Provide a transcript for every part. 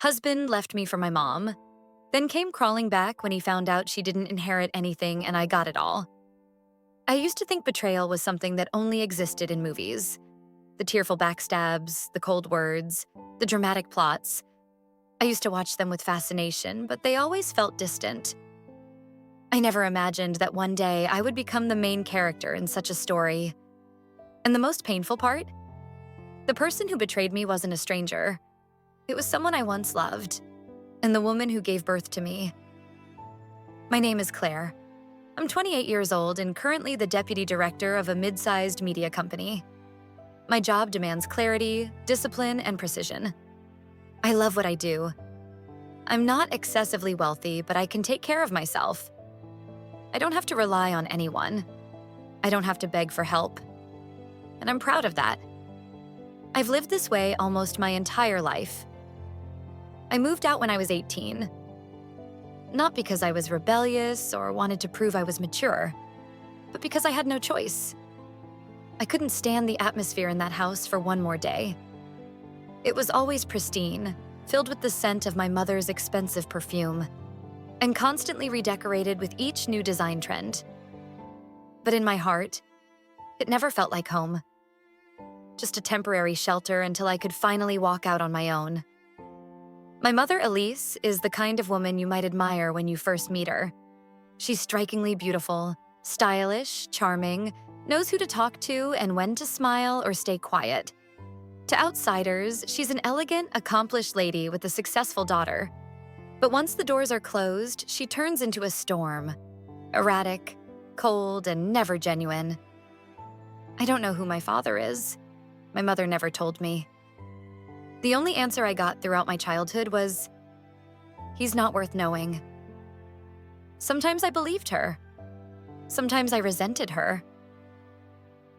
Husband left me for my mom, then came crawling back when he found out she didn't inherit anything and I got it all. I used to think betrayal was something that only existed in movies. The tearful backstabs, the cold words, the dramatic plots. I used to watch them with fascination, but they always felt distant. I never imagined that one day I would become the main character in such a story. And the most painful part? The person who betrayed me wasn't a stranger. It was someone I once loved, and the woman who gave birth to me. My name is Claire. I'm 28 years old and currently the deputy director of a mid-sized media company. My job demands clarity, discipline, and precision. I love what I do. I'm not excessively wealthy, but I can take care of myself. I don't have to rely on anyone. I don't have to beg for help. And I'm proud of that. I've lived this way almost my entire life. I moved out when I was 18. Not because I was rebellious or wanted to prove I was mature, but because I had no choice. I couldn't stand the atmosphere in that house for one more day. It was always pristine, filled with the scent of my mother's expensive perfume, and constantly redecorated with each new design trend. But in my heart, it never felt like home. Just a temporary shelter until I could finally walk out on my own. My mother, Elise, is the kind of woman you might admire when you first meet her. She's strikingly beautiful, stylish, charming, knows who to talk to and when to smile or stay quiet. To outsiders, she's an elegant, accomplished lady with a successful daughter. But once the doors are closed, she turns into a storm. Erratic, cold, and never genuine. I don't know who my father is. My mother never told me. The only answer I got throughout my childhood was, he's not worth knowing. Sometimes I believed her. Sometimes I resented her.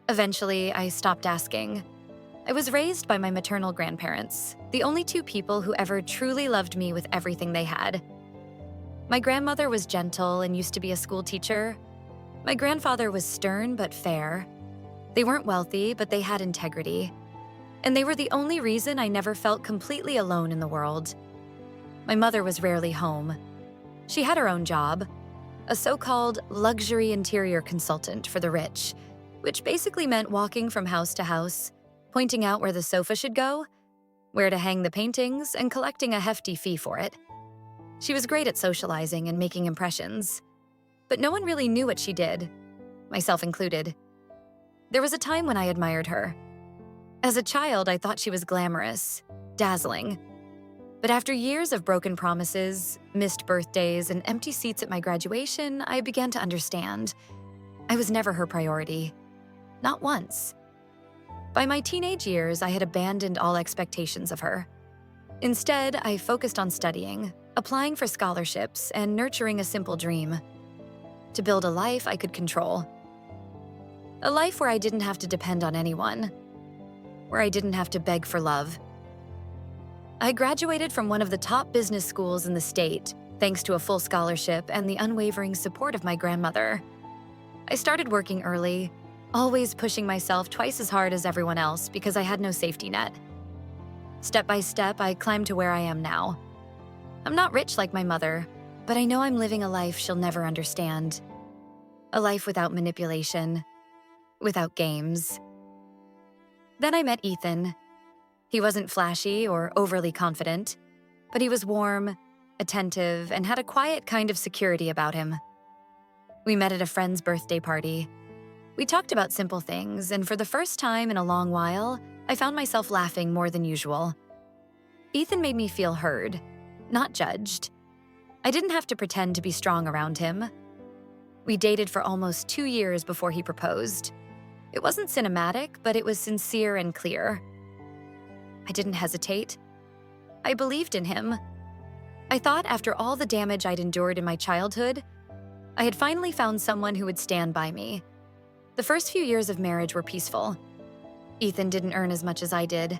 Eventually, I stopped asking. I was raised by my maternal grandparents, the only two people who ever truly loved me with everything they had. My grandmother was gentle and used to be a school teacher. My grandfather was stern but fair. They weren't wealthy, but they had integrity. And they were the only reason I never felt completely alone in the world. My mother was rarely home. She had her own job, a so-called luxury interior consultant for the rich, which basically meant walking from house to house, pointing out where the sofa should go, where to hang the paintings, and collecting a hefty fee for it. She was great at socializing and making impressions, but no one really knew what she did, myself included. There was a time when I admired her. As a child, I thought she was glamorous, dazzling. But after years of broken promises, missed birthdays, and empty seats at my graduation, I began to understand. I was never her priority. Not once. By my teenage years, I had abandoned all expectations of her. Instead, I focused on studying, applying for scholarships, and nurturing a simple dream. To build a life I could control. A life where I didn't have to depend on anyone. Where I didn't have to beg for love. I graduated from one of the top business schools in the state, thanks to a full scholarship and the unwavering support of my grandmother. I started working early, always pushing myself twice as hard as everyone else because I had no safety net. Step by step, I climbed to where I am now. I'm not rich like my mother, but I know I'm living a life she'll never understand. A life without manipulation, without games. Then I met Ethan. He wasn't flashy or overly confident, but he was warm, attentive, and had a quiet kind of security about him. We met at a friend's birthday party. We talked about simple things, and for the first time in a long while, I found myself laughing more than usual. Ethan made me feel heard, not judged. I didn't have to pretend to be strong around him. We dated for almost 2 years before he proposed. It wasn't cinematic, but it was sincere and clear. I didn't hesitate. I believed in him. I thought after all the damage I'd endured in my childhood, I had finally found someone who would stand by me. The first few years of marriage were peaceful. Ethan didn't earn as much as I did,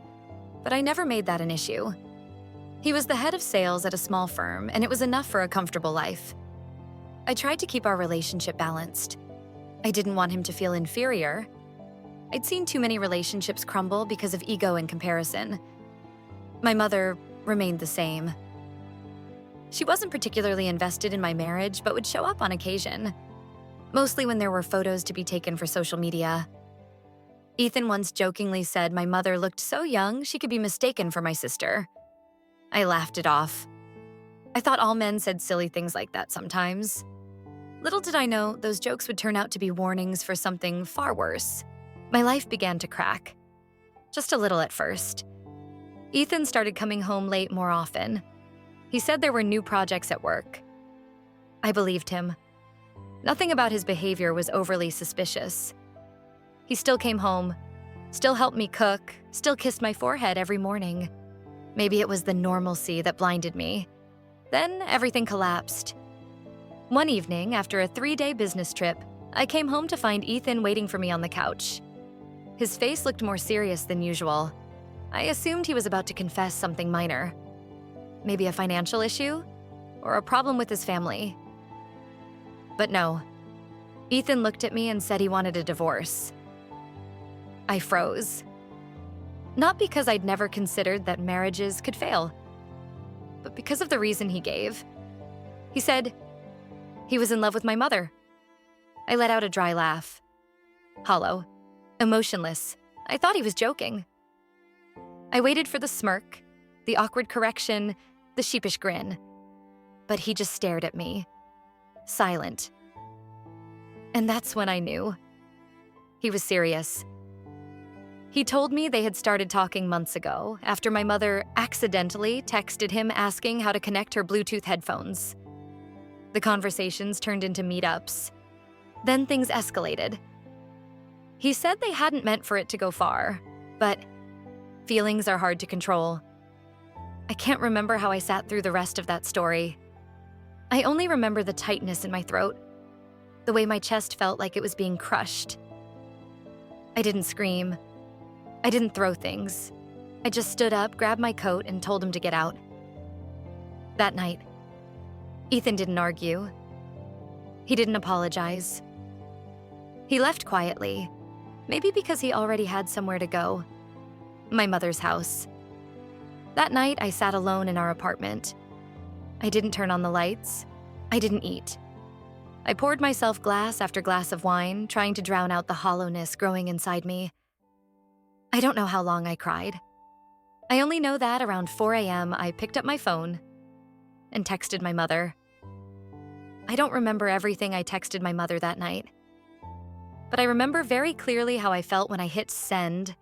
but I never made that an issue. He was the head of sales at a small firm, and it was enough for a comfortable life. I tried to keep our relationship balanced. I didn't want him to feel inferior. I'd seen too many relationships crumble because of ego and comparison. My mother remained the same. She wasn't particularly invested in my marriage, but would show up on occasion, mostly when there were photos to be taken for social media. Ethan once jokingly said my mother looked so young she could be mistaken for my sister. I laughed it off. I thought all men said silly things like that sometimes. Little did I know those jokes would turn out to be warnings for something far worse. My life began to crack. Just a little at first. Ethan started coming home late more often. He said there were new projects at work. I believed him. Nothing about his behavior was overly suspicious. He still came home, still helped me cook, still kissed my forehead every morning. Maybe it was the normalcy that blinded me. Then everything collapsed. One evening, after a 3-day business trip, I came home to find Ethan waiting for me on the couch. His face looked more serious than usual. I assumed he was about to confess something minor. Maybe a financial issue? Or a problem with his family? But no. Ethan looked at me and said he wanted a divorce. I froze. Not because I'd never considered that marriages could fail, but because of the reason he gave. He said he was in love with my mother. I let out a dry laugh. Hollow, emotionless. I thought he was joking. I waited for the smirk, the awkward correction, the sheepish grin. But he just stared at me, silent. And that's when I knew. He was serious. He told me they had started talking months ago after my mother accidentally texted him asking how to connect her Bluetooth headphones. The conversations turned into meetups. Then things escalated. He said they hadn't meant for it to go far, but feelings are hard to control. I can't remember how I sat through the rest of that story. I only remember the tightness in my throat, the way my chest felt like it was being crushed. I didn't scream. I didn't throw things. I just stood up, grabbed my coat, and told him to get out. That night, Ethan didn't argue. He didn't apologize. He left quietly, maybe because he already had somewhere to go. My mother's house. That night, I sat alone in our apartment. I didn't turn on the lights. I didn't eat. I poured myself glass after glass of wine, trying to drown out the hollowness growing inside me. I don't know how long I cried. I only know that around 4 a.m., I picked up my phone and texted my mother. I don't remember everything I texted my mother that night, but I remember very clearly how I felt when I hit send.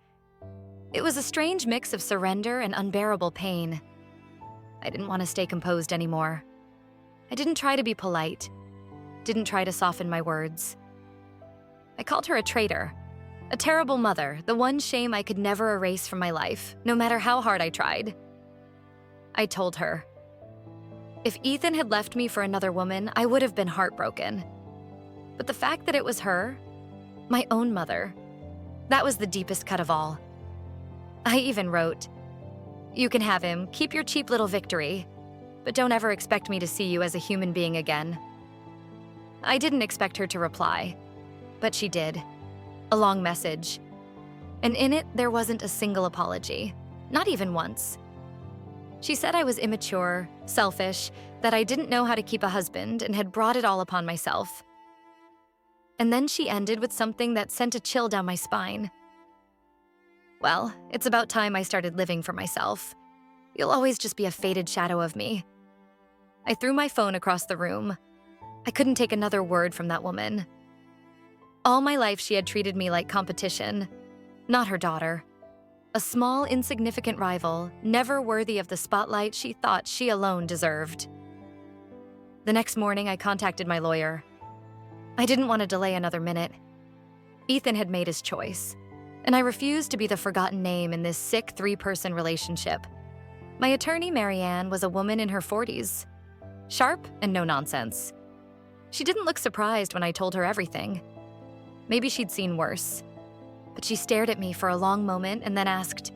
It was a strange mix of surrender and unbearable pain. I didn't want to stay composed anymore. I didn't try to be polite, didn't try to soften my words. I called her a traitor. A terrible mother, the one shame I could never erase from my life, no matter how hard I tried. I told her, if Ethan had left me for another woman, I would have been heartbroken. But the fact that it was her, my own mother, that was the deepest cut of all. I even wrote, you can have him, keep your cheap little victory, but don't ever expect me to see you as a human being again. I didn't expect her to reply, but she did. A long message. And in it, there wasn't a single apology. Not even once. She said I was immature, selfish, that I didn't know how to keep a husband and had brought it all upon myself. And then she ended with something that sent a chill down my spine. Well, it's about time I started living for myself. You'll always just be a faded shadow of me. I threw my phone across the room. I couldn't take another word from that woman. All my life, she had treated me like competition, not her daughter. A small, insignificant rival, never worthy of the spotlight she thought she alone deserved. The next morning, I contacted my lawyer. I didn't want to delay another minute. Ethan had made his choice, and I refused to be the forgotten name in this sick 3-person relationship. My attorney, Marianne, was a woman in her 40s, sharp and no nonsense. She didn't look surprised when I told her everything. Maybe she'd seen worse. But she stared at me for a long moment and then asked,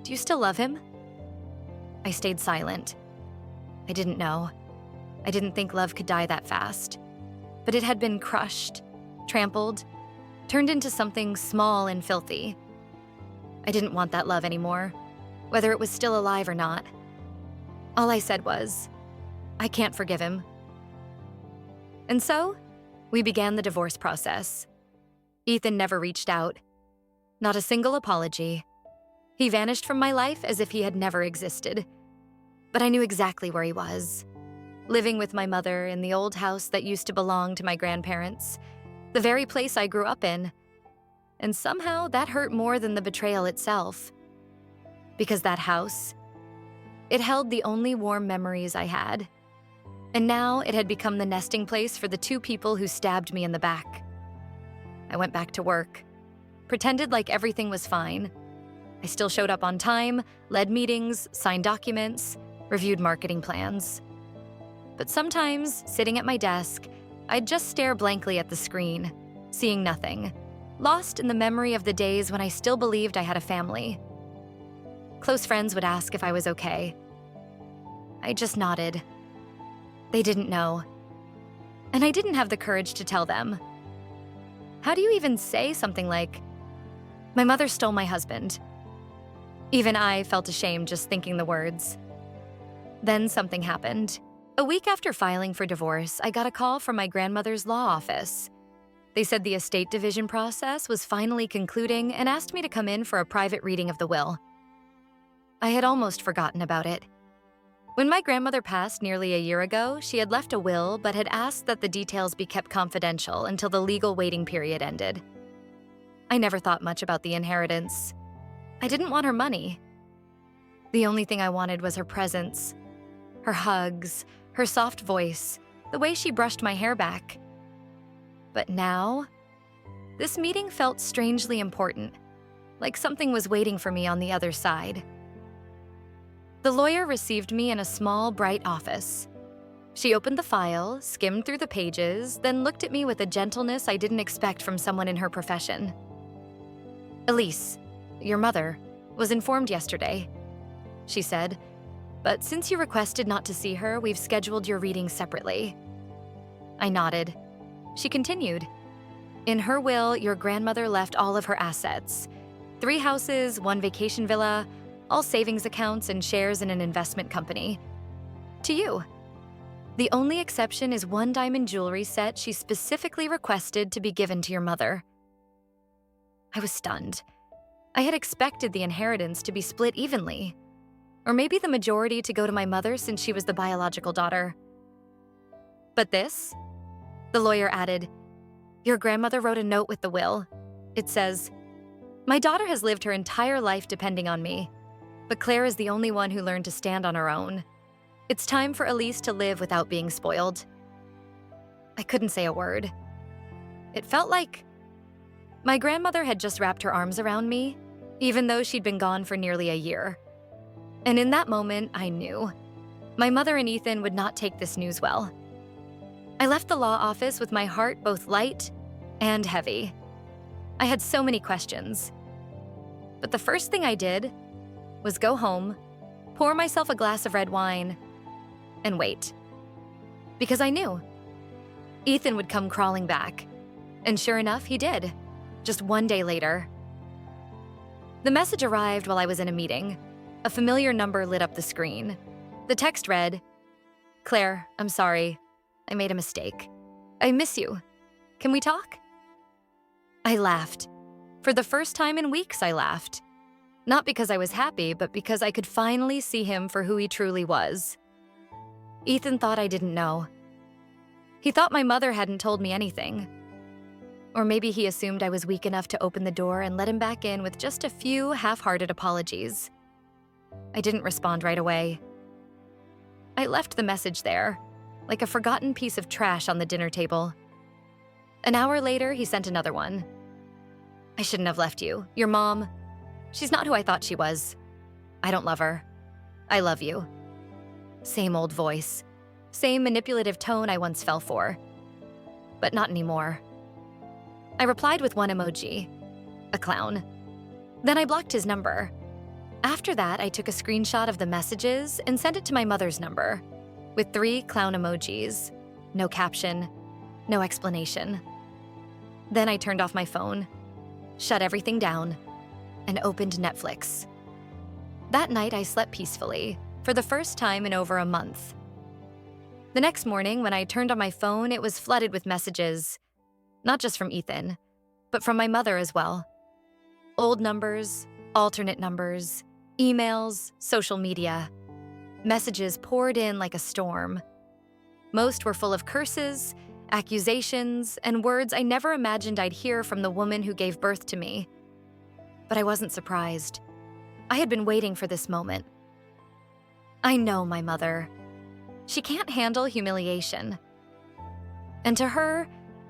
do you still love him? I stayed silent. I didn't know. I didn't think love could die that fast. But it had been crushed, trampled, turned into something small and filthy. I didn't want that love anymore. whether it was still alive or not. All I said was, I can't forgive him. And so, we began the divorce process. Ethan never reached out. Not a single apology. He vanished from my life as if he had never existed. But I knew exactly where he was. Living with my mother in the old house that used to belong to my grandparents, the very place I grew up in. And somehow that hurt more than the betrayal itself. Because that house, it held the only warm memories I had. And now it had become the nesting place for the two people who stabbed me in the back. I went back to work, pretended like everything was fine. I still showed up on time, led meetings, signed documents, reviewed marketing plans. But sometimes, sitting at my desk, I'd just stare blankly at the screen, seeing nothing, lost in the memory of the days when I still believed I had a family. Close friends would ask if I was okay. I just nodded. They didn't know. And I didn't have the courage to tell them. How do you even say something like, "My mother stole my husband"? Even I felt ashamed just thinking the words. Then something happened. A week after filing for divorce, I got a call from my grandmother's law office. They said the estate division process was finally concluding and asked me to come in for a private reading of the will. I had almost forgotten about it. When my grandmother passed nearly a year ago, she had left a will but had asked that the details be kept confidential until the legal waiting period ended. I never thought much about the inheritance. I didn't want her money. The only thing I wanted was her presence, her hugs, her soft voice, the way she brushed my hair back. But now, this meeting felt strangely important, like something was waiting for me on the other side. The lawyer received me in a small, bright office. She opened the file, skimmed through the pages, then looked at me with a gentleness I didn't expect from someone in her profession. "Elise, your mother, was informed yesterday," she said, "but since you requested not to see her, we've scheduled your reading separately." I nodded. She continued, "In her will, your grandmother left all of her assets. 3 houses, 1 vacation villa, all savings accounts and shares in an investment company. To you. The only exception is 1 diamond jewelry set she specifically requested to be given to your mother." I was stunned. I had expected the inheritance to be split evenly, or maybe the majority to go to my mother since she was the biological daughter. But this? The lawyer added, "Your grandmother wrote a note with the will. It says, 'My daughter has lived her entire life depending on me, but Claire is the only one who learned to stand on her own. It's time for Elise to live without being spoiled.'" I couldn't say a word. It felt like my grandmother had just wrapped her arms around me, even though she'd been gone for nearly a year. And in that moment, I knew. My mother and Ethan would not take this news well. I left the law office with my heart both light and heavy. I had so many questions. But the first thing I did was go home, pour myself a glass of red wine, and wait. Because I knew Ethan would come crawling back. And sure enough, he did, just 1 day later. The message arrived while I was in a meeting. A familiar number lit up the screen. The text read, "Claire, I'm sorry. I made a mistake. I miss you. Can we talk?" I laughed. For the first time in weeks, I laughed. Not because I was happy, but because I could finally see him for who he truly was. Ethan thought I didn't know. He thought my mother hadn't told me anything. Or maybe he assumed I was weak enough to open the door and let him back in with just a few half-hearted apologies. I didn't respond right away. I left the message there, like a forgotten piece of trash on the dinner table. An hour later, he sent another one. "I shouldn't have left you. Your mom, she's not who I thought she was. I don't love her. I love you." Same old voice. Same manipulative tone I once fell for. But not anymore. I replied with one emoji, a clown. Then I blocked his number. After that, I took a screenshot of the messages and sent it to my mother's number, with 3 clown emojis, no caption, no explanation. Then I turned off my phone, shut everything down, and opened Netflix. That night, I slept peacefully, for the first time in over a month. The next morning, when I turned on my phone, it was flooded with messages, not just from Ethan, but from my mother as well. Old numbers, alternate numbers, emails, social media. Messages poured in like a storm. Most were full of curses, accusations, and words I never imagined I'd hear from the woman who gave birth to me. But I wasn't surprised. I had been waiting for this moment. I know my mother. She can't handle humiliation. And to her,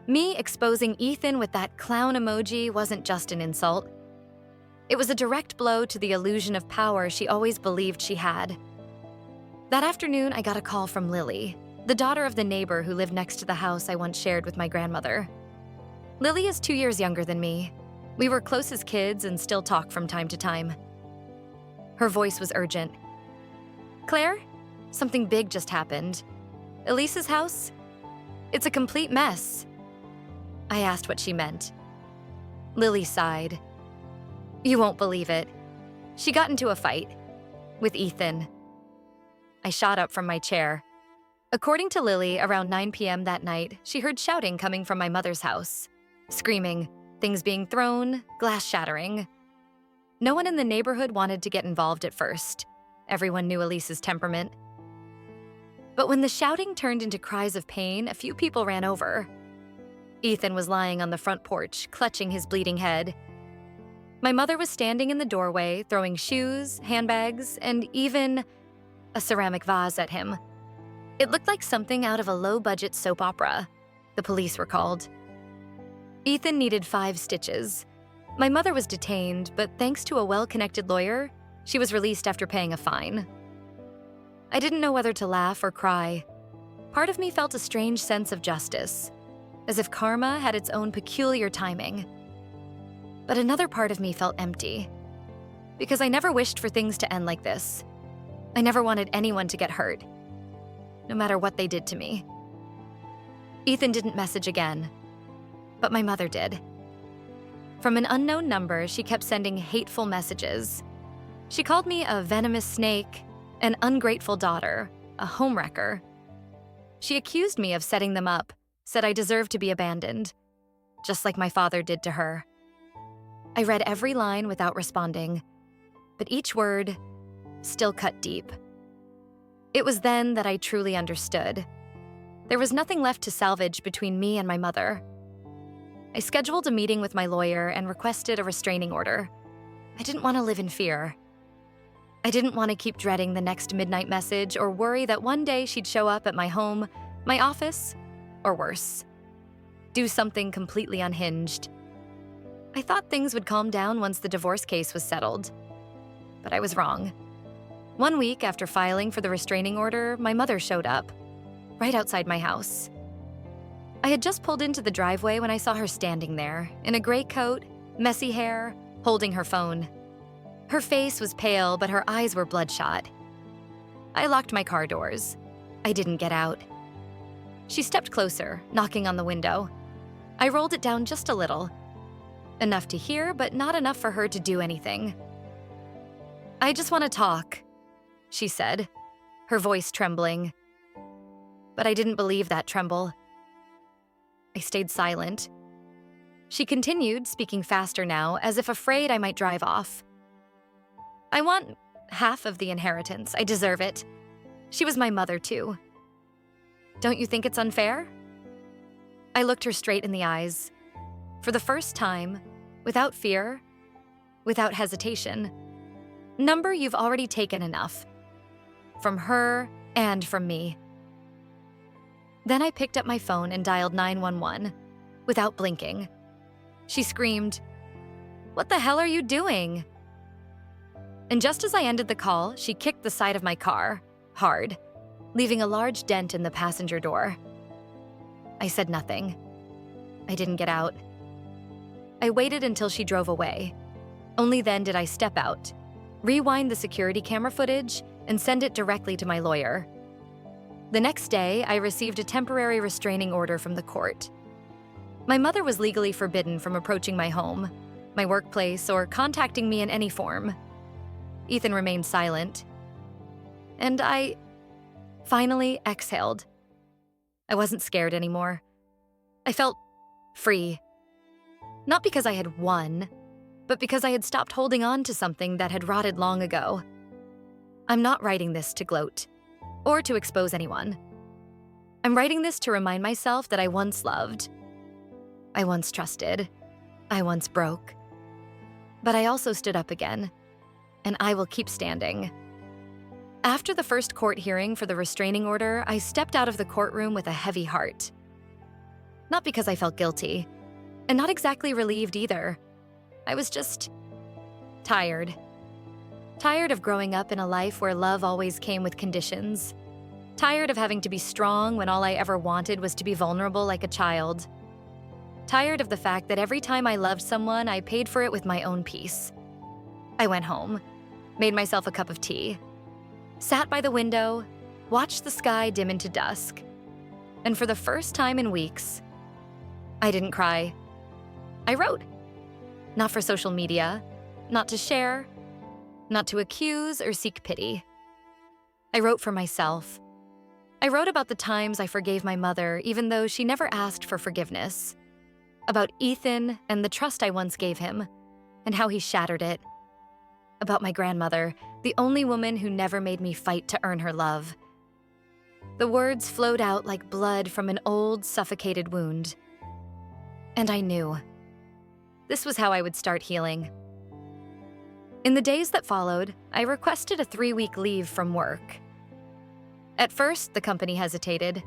me exposing Ethan with that clown emoji wasn't just an insult. It was a direct blow to the illusion of power she always believed she had. That afternoon, I got a call from Lily, the daughter of the neighbor who lived next to the house I once shared with my grandmother. Lily is 2 years younger than me. We were close as kids and still talk from time to time. Her voice was urgent. "Claire, something big just happened. Elise's house? It's a complete mess." I asked what she meant. Lily sighed. "You won't believe it. She got into a fight with Ethan." I shot up from my chair. According to Lily, around 9 p.m. that night, she heard shouting coming from my mother's house. Screaming, things being thrown, glass shattering. No one in the neighborhood wanted to get involved at first. Everyone knew Elise's temperament. But when the shouting turned into cries of pain, a few people ran over. Ethan was lying on the front porch, clutching his bleeding head. My mother was standing in the doorway, throwing shoes, handbags, and even a ceramic vase at him. It looked like something out of a low-budget soap opera. The police were called. Ethan needed 5 stitches. My mother was detained, but thanks to a well-connected lawyer, she was released after paying a fine. I didn't know whether to laugh or cry. Part of me felt a strange sense of justice, as if karma had its own peculiar timing. But another part of me felt empty, because I never wished for things to end like this. I never wanted anyone to get hurt, no matter what they did to me. Ethan didn't message again, but my mother did. From an unknown number, she kept sending hateful messages. She called me a venomous snake, an ungrateful daughter, a homewrecker. She accused me of setting them up, said I deserved to be abandoned, just like my father did to her. I read every line without responding, but each word still cut deep. It was then that I truly understood. There was nothing left to salvage between me and my mother. I scheduled a meeting with my lawyer and requested a restraining order. I didn't want to live in fear. I didn't want to keep dreading the next midnight message or worry that one day she'd show up at my home, my office, or worse, do something completely unhinged. I thought things would calm down once the divorce case was settled, but I was wrong. 1 week after filing for the restraining order, my mother showed up, right outside my house. I had just pulled into the driveway when I saw her standing there, in a gray coat, messy hair, holding her phone. Her face was pale, but her eyes were bloodshot. I locked my car doors. I didn't get out. She stepped closer, knocking on the window. I rolled it down just a little. Enough to hear, but not enough for her to do anything. "I just want to talk," she said, her voice trembling. But I didn't believe that tremble. I stayed silent. She continued, speaking faster now, as if afraid I might drive off. "I want half of the inheritance. I deserve it. She was my mother, too. Don't you think it's unfair?" I looked her straight in the eyes. For the first time, without fear, without hesitation. "Number, you've already taken enough. From her and from me." Then I picked up my phone and dialed 911, without blinking. She screamed, "What the hell are you doing?" And just as I ended the call, she kicked the side of my car, hard, leaving a large dent in the passenger door. I said nothing. I didn't get out. I waited until she drove away. Only then did I step out, rewind the security camera footage, and send it directly to my lawyer. The next day, I received a temporary restraining order from the court. My mother was legally forbidden from approaching my home, my workplace, or contacting me in any form. Ethan remained silent. And I finally exhaled. I wasn't scared anymore. I felt free. Not because I had won, but because I had stopped holding on to something that had rotted long ago. I'm not writing this to gloat or to expose anyone. I'm writing this to remind myself that I once loved. I once trusted. I once broke. But I also stood up again, and I will keep standing. After the first court hearing for the restraining order, I stepped out of the courtroom with a heavy heart. Not because I felt guilty, and not exactly relieved either. I was just tired. Tired of growing up in a life where love always came with conditions. Tired of having to be strong when all I ever wanted was to be vulnerable like a child. Tired of the fact that every time I loved someone, I paid for it with my own peace. I went home, made myself a cup of tea, sat by the window, watched the sky dim into dusk. And for the first time in weeks, I didn't cry. I wrote. Not for social media, not to share, not to accuse or seek pity. I wrote for myself. I wrote about the times I forgave my mother, even though she never asked for forgiveness. About Ethan and the trust I once gave him, and how he shattered it. About my grandmother, the only woman who never made me fight to earn her love. The words flowed out like blood from an old, suffocated wound. And I knew. This was how I would start healing. In the days that followed, I requested a 3-week leave from work. At first, the company hesitated.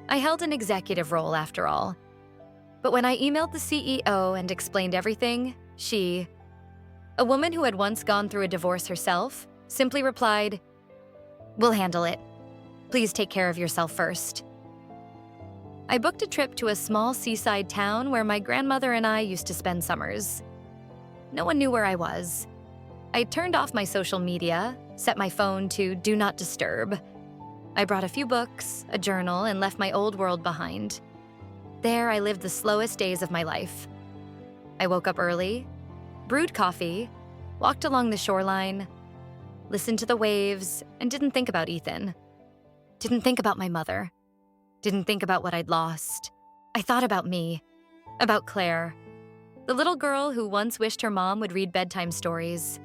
I held an executive role after all. But when I emailed the CEO and explained everything, she, a woman who had once gone through a divorce herself, simply replied, "We'll handle it. Please take care of yourself first." I booked a trip to a small seaside town where my grandmother and I used to spend summers. No one knew where I was. I turned off my social media, set my phone to Do Not Disturb. I brought a few books, a journal, and left my old world behind. There, I lived the slowest days of my life. I woke up early, brewed coffee, walked along the shoreline, listened to the waves, and didn't think about Ethan. Didn't think about my mother. Didn't think about what I'd lost. I thought about me, about Claire, the little girl who once wished her mom would read bedtime stories,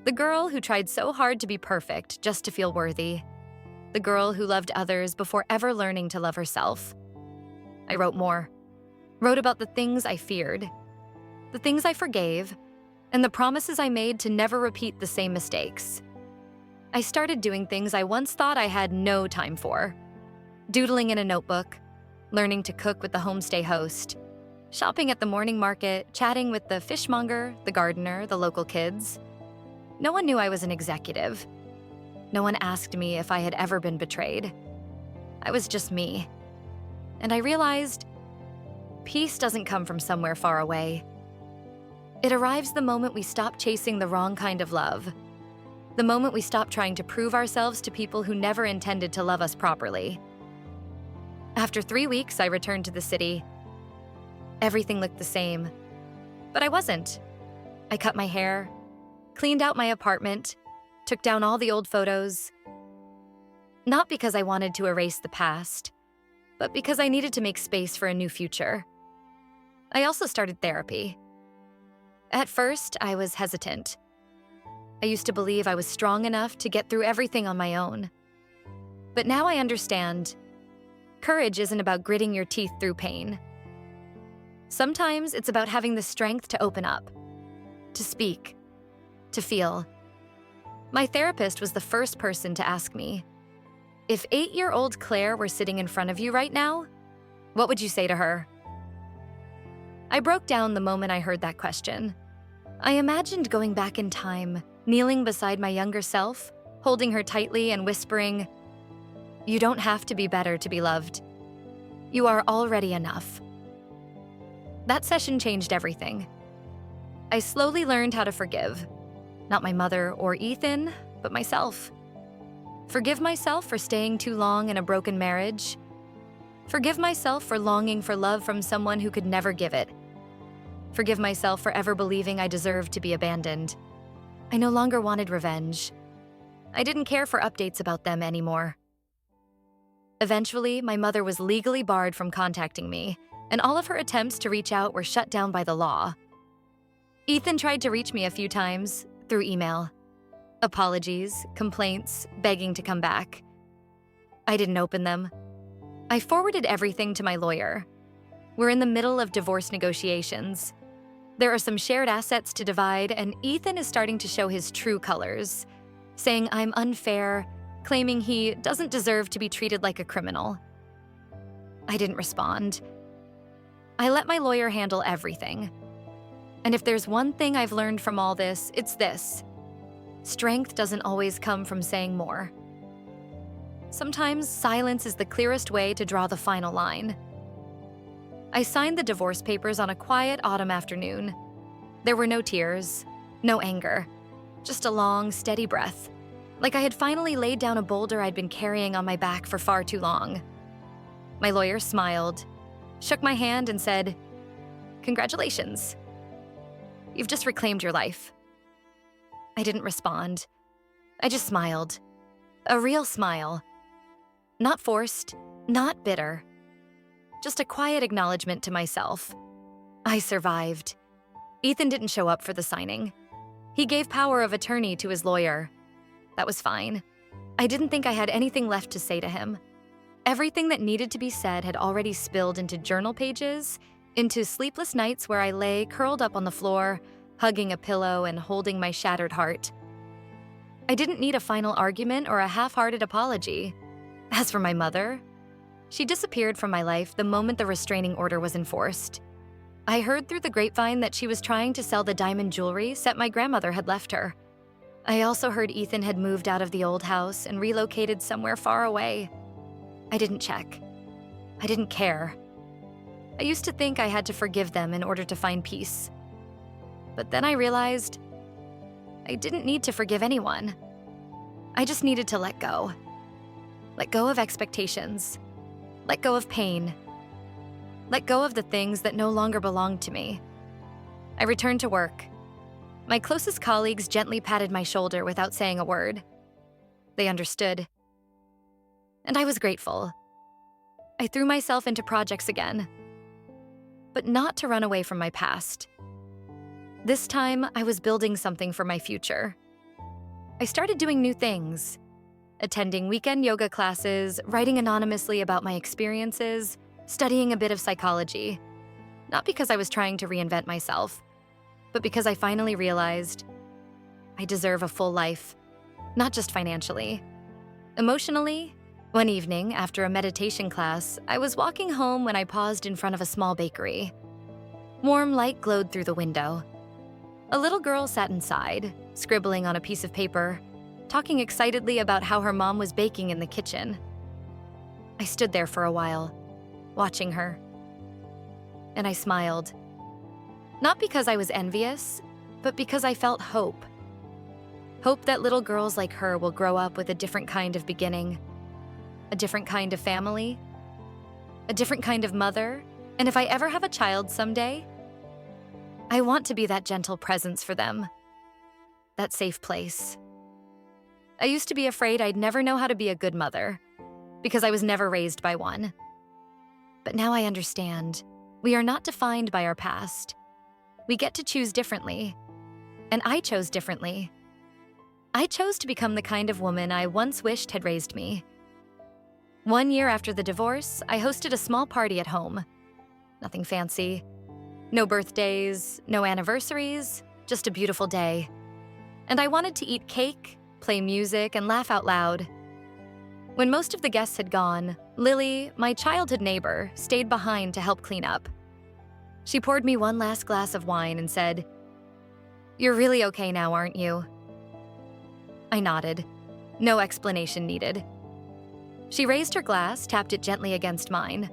the girl who tried so hard to be perfect just to feel worthy, the girl who loved others before ever learning to love herself. I wrote more. Wrote about the things I feared, the things I forgave, and the promises I made to never repeat the same mistakes. I started doing things I once thought I had no time for. Doodling in a notebook, learning to cook with the homestay host, shopping at the morning market, chatting with the fishmonger, the gardener, the local kids. No one knew I was an executive. No one asked me if I had ever been betrayed. I was just me. And I realized peace doesn't come from somewhere far away. It arrives the moment we stop chasing the wrong kind of love. The moment we stop trying to prove ourselves to people who never intended to love us properly. After 3 weeks, I returned to the city. Everything looked the same, but I wasn't. I cut my hair, cleaned out my apartment, took down all the old photos. Not because I wanted to erase the past, but because I needed to make space for a new future. I also started therapy. At first, I was hesitant. I used to believe I was strong enough to get through everything on my own. But now I understand. Courage isn't about gritting your teeth through pain. Sometimes it's about having the strength to open up, to speak, to feel. My therapist was the first person to ask me, if 8-year-old Claire were sitting in front of you right now, what would you say to her? I broke down the moment I heard that question. I imagined going back in time, kneeling beside my younger self, holding her tightly and whispering, "You don't have to be better to be loved. You are already enough." That session changed everything. I slowly learned how to forgive. Not my mother or Ethan, but myself. Forgive myself for staying too long in a broken marriage. Forgive myself for longing for love from someone who could never give it. Forgive myself for ever believing I deserved to be abandoned. I no longer wanted revenge. I didn't care for updates about them anymore. Eventually, my mother was legally barred from contacting me, and all of her attempts to reach out were shut down by the law. Ethan tried to reach me a few times through email. Apologies, complaints, begging to come back. I didn't open them. I forwarded everything to my lawyer. We're in the middle of divorce negotiations. There are some shared assets to divide, and Ethan is starting to show his true colors, saying I'm unfair, claiming he doesn't deserve to be treated like a criminal. I didn't respond. I let my lawyer handle everything. And if there's one thing I've learned from all this, it's this. Strength doesn't always come from saying more. Sometimes silence is the clearest way to draw the final line. I signed the divorce papers on a quiet autumn afternoon. There were no tears, no anger, just a long, steady breath, like I had finally laid down a boulder I'd been carrying on my back for far too long. My lawyer smiled, shook my hand, and said, "Congratulations. You've just reclaimed your life." I didn't respond. I just smiled. A real smile. Not forced, not bitter. Just a quiet acknowledgement to myself. I survived. Ethan didn't show up for the signing. He gave power of attorney to his lawyer. That was fine. I didn't think I had anything left to say to him. Everything that needed to be said had already spilled into journal pages, into sleepless nights where I lay curled up on the floor, hugging a pillow and holding my shattered heart. I didn't need a final argument or a half-hearted apology. As for my mother, she disappeared from my life the moment the restraining order was enforced. I heard through the grapevine that she was trying to sell the diamond jewelry set my grandmother had left her. I also heard Ethan had moved out of the old house and relocated somewhere far away. I didn't check. I didn't care. I used to think I had to forgive them in order to find peace. But then I realized I didn't need to forgive anyone. I just needed to let go. Let go of expectations. Let go of pain. Let go of the things that no longer belonged to me. I returned to work. My closest colleagues gently patted my shoulder without saying a word. They understood. And I was grateful. I threw myself into projects again. But not to run away from my past. This time, I was building something for my future. I started doing new things. Attending weekend yoga classes, writing anonymously about my experiences, studying a bit of psychology. Not because I was trying to reinvent myself, but because I finally realized I deserve a full life, not just financially. Emotionally, one evening after a meditation class, I was walking home when I paused in front of a small bakery. Warm light glowed through the window. A little girl sat inside, scribbling on a piece of paper, talking excitedly about how her mom was baking in the kitchen. I stood there for a while, watching her. And I smiled. Not because I was envious, but because I felt hope. Hope that little girls like her will grow up with a different kind of beginning, a different kind of family, a different kind of mother, and if I ever have a child someday, I want to be that gentle presence for them, that safe place. I used to be afraid I'd never know how to be a good mother, because I was never raised by one. But now I understand. We are not defined by our past. We get to choose differently. And I chose differently. I chose to become the kind of woman I once wished had raised me. 1 year after the divorce, I hosted a small party at home. Nothing fancy. No birthdays, no anniversaries, just a beautiful day. And I wanted to eat cake, play music, and laugh out loud. When most of the guests had gone, Lily, my childhood neighbor, stayed behind to help clean up. She poured me one last glass of wine and said, "You're really okay now, aren't you?" I nodded. No explanation needed. She raised her glass, tapped it gently against mine.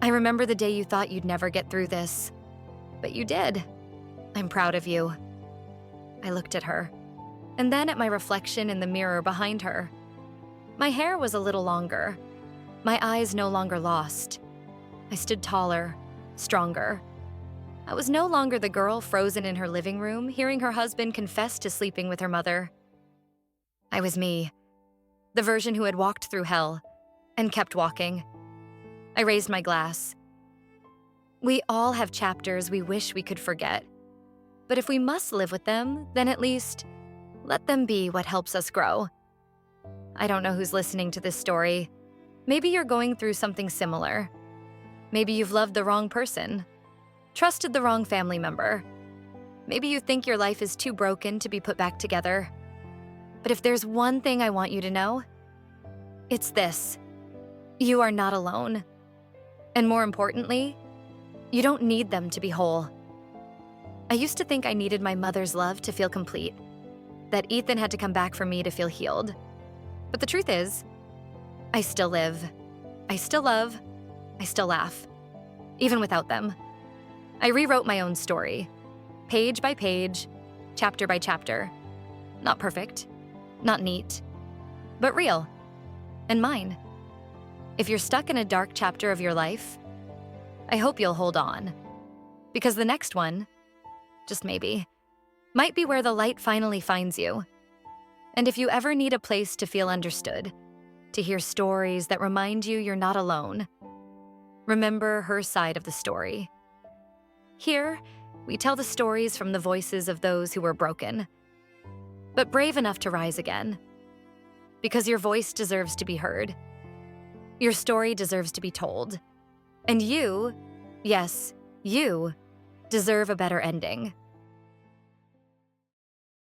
"I remember the day you thought you'd never get through this. But you did. I'm proud of you." I looked at her, and then at my reflection in the mirror behind her. My hair was a little longer. My eyes no longer lost. I stood taller, stronger. I was no longer the girl frozen in her living room, hearing her husband confess to sleeping with her mother. I was me, the version who had walked through hell and kept walking. I raised my glass. We all have chapters we wish we could forget. But if we must live with them, then at least let them be what helps us grow. I don't know who's listening to this story. Maybe you're going through something similar. Maybe you've loved the wrong person, trusted the wrong family member. Maybe you think your life is too broken to be put back together. But if there's one thing I want you to know, it's this: you are not alone. And more importantly, you don't need them to be whole. I used to think I needed my mother's love to feel complete, that Ethan had to come back for me to feel healed. But the truth is, I still live, I still love, I still laugh, even without them. I rewrote my own story, page by page, chapter by chapter. Not perfect, not neat, but real, and mine. If you're stuck in a dark chapter of your life, I hope you'll hold on, because the next one, just maybe, might be where the light finally finds you. And if you ever need a place to feel understood, to hear stories that remind you you're not alone, remember her side of the story. Here, we tell the stories from the voices of those who were broken, but brave enough to rise again. Because your voice deserves to be heard. Your story deserves to be told. And you, yes, you, deserve a better ending.